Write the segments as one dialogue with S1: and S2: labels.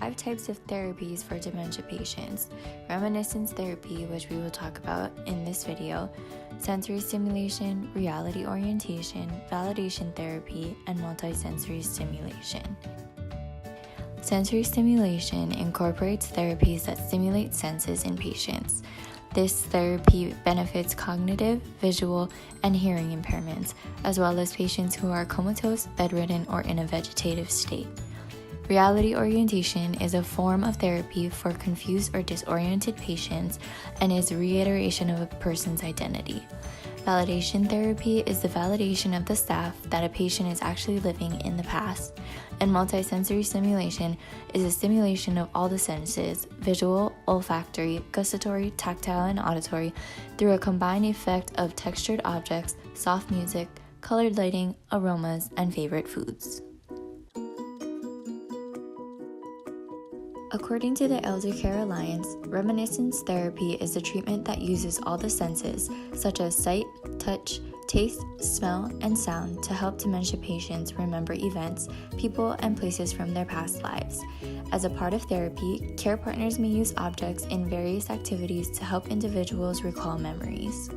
S1: 5 types of therapies for dementia patients: reminiscence therapy, which we will talk about in this video, sensory stimulation, reality orientation, validation therapy, and multisensory stimulation. Sensory stimulation incorporates therapies that stimulate senses in patients. This therapy benefits cognitive, visual, and hearing impairments, as well as patients who are comatose, bedridden, or in a vegetative state. Reality orientation is a form of therapy for confused or disoriented patients and is a reiteration of a person's identity. Validation therapy is the validation of the staff that a patient is actually living in the past. And multisensory stimulation is a stimulation of all the senses, visual, olfactory, gustatory, tactile, and auditory, through a combined effect of textured objects, soft music, colored lighting, aromas, and favorite foods. According to the Elder Care Alliance, reminiscence therapy is a treatment that uses all the senses, such as sight, touch, taste, smell, and sound, to help dementia patients remember events, people, and places from their past lives. As a part of therapy, care partners may use objects in various activities to help individuals recall memories.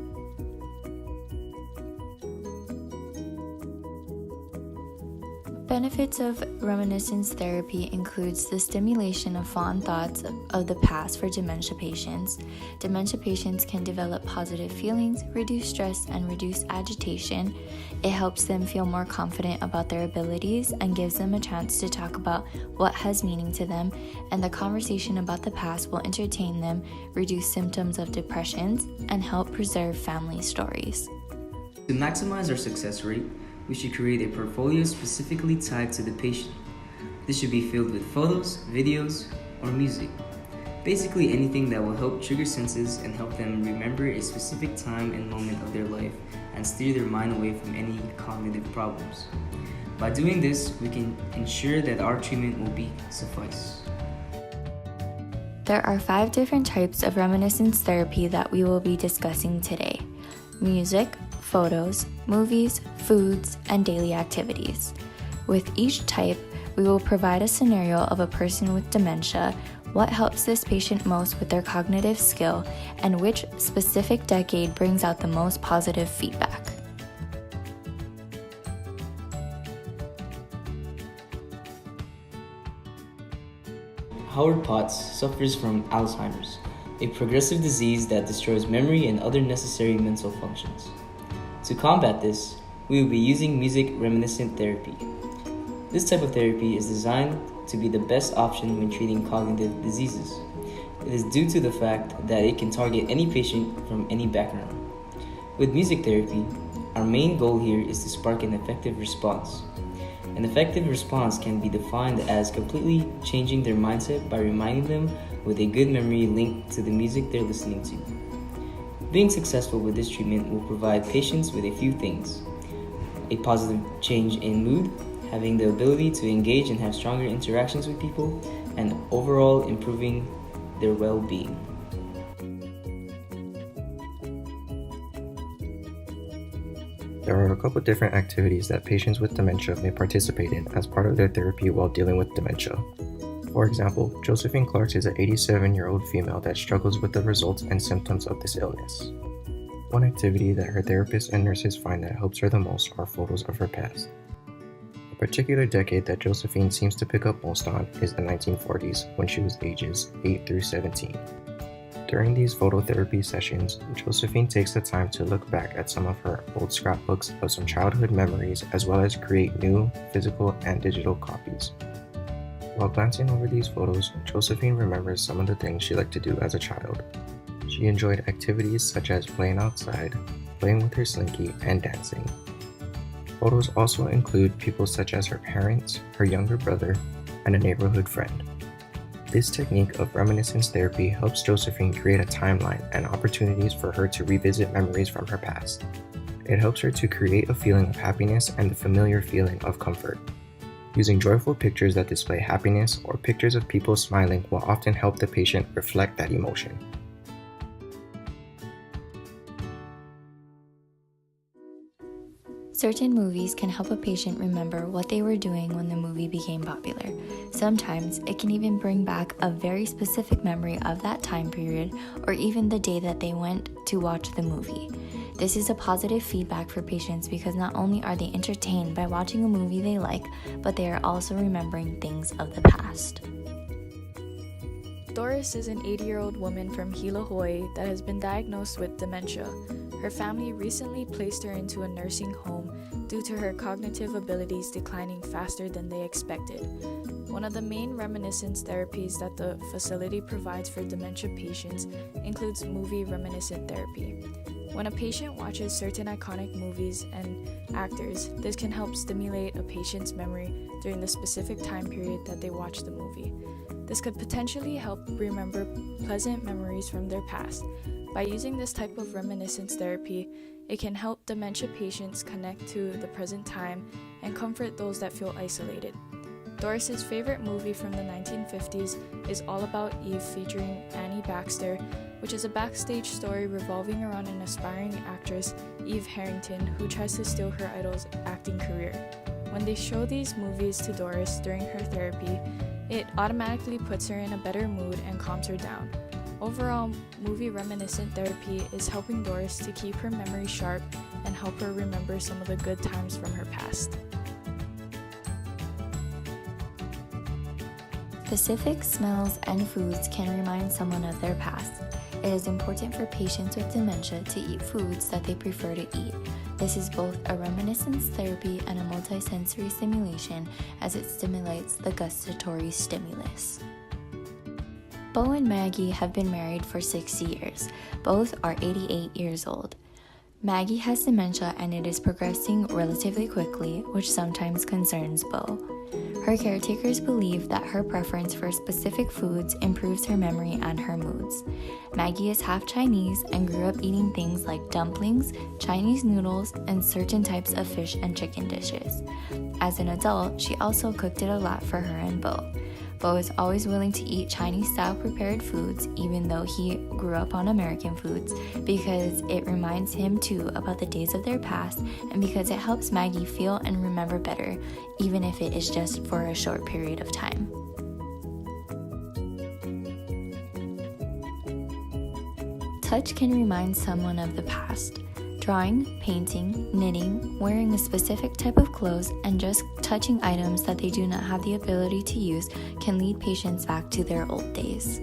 S1: Benefits of reminiscence therapy includes the stimulation of fond thoughts of the past for dementia patients. Dementia patients can develop positive feelings, reduce stress, and reduce agitation. It helps them feel more confident about their abilities and gives them a chance to talk about what has meaning to them, and the conversation about the past will entertain them, reduce symptoms of depressions, and help preserve family stories.
S2: To maximize our success rate, we should create a portfolio specifically tied to the patient. This should be filled with photos, videos, or music. Basically anything that will help trigger senses and help them remember a specific time and moment of their life and steer their mind away from any cognitive problems. By doing this, we can ensure that our treatment will be suffice.
S1: There are 5 different types of reminiscence therapy that we will be discussing today: music, photos, movies, foods, and daily activities. With each type, we will provide a scenario of a person with dementia, what helps this patient most with their cognitive skill, and which specific decade brings out the most positive feedback.
S2: Howard Potts suffers from Alzheimer's, a progressive disease that destroys memory and other necessary mental functions. To combat this, we will be using music reminiscent therapy. This type of therapy is designed to be the best option when treating cognitive diseases. It is due to the fact that it can target any patient from any background. With music therapy, our main goal here is to spark an effective response. An effective response can be defined as completely changing their mindset by reminding them with a good memory linked to the music they're listening to. Being successful with this treatment will provide patients with a few things: a positive change in mood, having the ability to engage and have stronger interactions with people, and overall improving their well-being.
S3: There are a couple different activities that patients with dementia may participate in as part of their therapy while dealing with dementia. For example, Josephine Clark is an 87-year-old female that struggles with the results and symptoms of this illness. One activity that her therapists and nurses find that helps her the most are photos of her past. A particular decade that Josephine seems to pick up most on is the 1940s, when she was ages 8 through 17. During these phototherapy sessions, Josephine takes the time to look back at some of her old scrapbooks of some childhood memories, as well as create new physical and digital copies. While glancing over these photos, Josephine remembers some of the things she liked to do as a child. She enjoyed activities such as playing outside, playing with her slinky, and dancing. Photos also include people such as her parents, her younger brother, and a neighborhood friend. This technique of reminiscence therapy helps Josephine create a timeline and opportunities for her to revisit memories from her past. It helps her to create a feeling of happiness and the familiar feeling of comfort. Using joyful pictures that display happiness or pictures of people smiling will often help the patient reflect that emotion.
S1: Certain movies can help a patient remember what they were doing when the movie became popular. Sometimes it can even bring back a very specific memory of that time period or even the day that they went to watch the movie. This is a positive feedback for patients because not only are they entertained by watching a movie they like, but they are also remembering things of the past.
S4: Doris is an 80-year-old woman from Hilo, Hawaii that has been diagnosed with dementia. Her family recently placed her into a nursing home due to her cognitive abilities declining faster than they expected. One of the main reminiscence therapies that the facility provides for dementia patients includes movie reminiscent therapy. When a patient watches certain iconic movies and actors, this can help stimulate a patient's memory during the specific time period that they watched the movie. This could potentially help remember pleasant memories from their past. By using this type of reminiscence therapy, it can help dementia patients connect to the present time and comfort those that feel isolated. Doris's favorite movie from the 1950s is All About Eve, featuring Annie Baxter, which is a backstage story revolving around an aspiring actress, Eve Harrington, who tries to steal her idol's acting career. When they show these movies to Doris during her therapy, it automatically puts her in a better mood and calms her down. Overall, movie reminiscent therapy is helping Doris to keep her memory sharp and help her remember some of the good times from her past.
S1: Specific smells and foods can remind someone of their past. It is important for patients with dementia to eat foods that they prefer to eat. This is both a reminiscence therapy and a multisensory stimulation as it stimulates the gustatory stimulus. Bo and Maggie have been married for 6 years. Both are 88 years old. Maggie has dementia and it is progressing relatively quickly, which sometimes concerns Bo. Her caretakers believe that her preference for specific foods improves her memory and her moods. Maggie is half Chinese and grew up eating things like dumplings, Chinese noodles, and certain types of fish and chicken dishes. As an adult, she also cooked it a lot for her and Bo. Bo is always willing to eat Chinese-style prepared foods, even though he grew up on American foods, because it reminds him too about the days of their past and because it helps Maggie feel and remember better, even if it is just for a short period of time. Touch can remind someone of the past. Drawing, painting, knitting, wearing a specific type of clothes, and just touching items that they do not have the ability to use can lead patients back to their old days.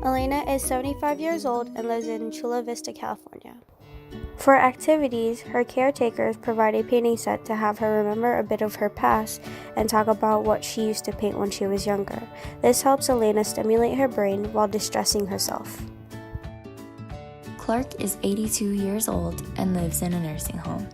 S5: Elena is 75 years old and lives in Chula Vista, California. For activities, her caretakers provide a painting set to have her remember a bit of her past and talk about what she used to paint when she was younger. This helps Elena stimulate her brain while distressing herself.
S1: Clark is 82 years old and lives in a nursing home.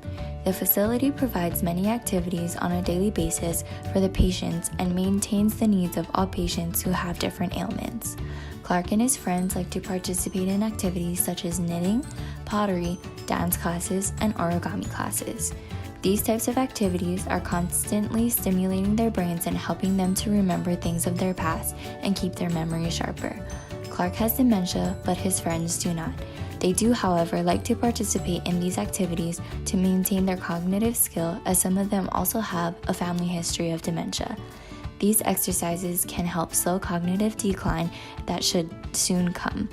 S1: The facility provides many activities on a daily basis for the patients and maintains the needs of all patients who have different ailments. Clark and his friends like to participate in activities such as knitting, pottery, dance classes, and origami classes. These types of activities are constantly stimulating their brains and helping them to remember things of their past and keep their memory sharper. Clark has dementia, but his friends do not. They do, however, like to participate in these activities to maintain their cognitive skill, as some of them also have a family history of dementia. These exercises can help slow cognitive decline that should soon come.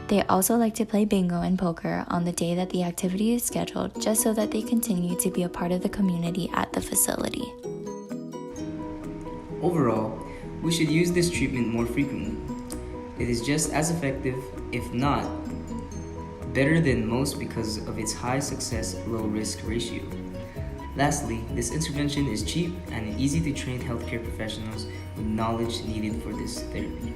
S1: They also like to play bingo and poker on the day that the activity is scheduled, just so that they continue to be a part of the community at the facility.
S2: Overall, we should use this treatment more frequently. It is just as effective, if not better than most, because of its high success, low risk ratio. Lastly, this intervention is cheap and easy to train healthcare professionals with knowledge needed for this therapy.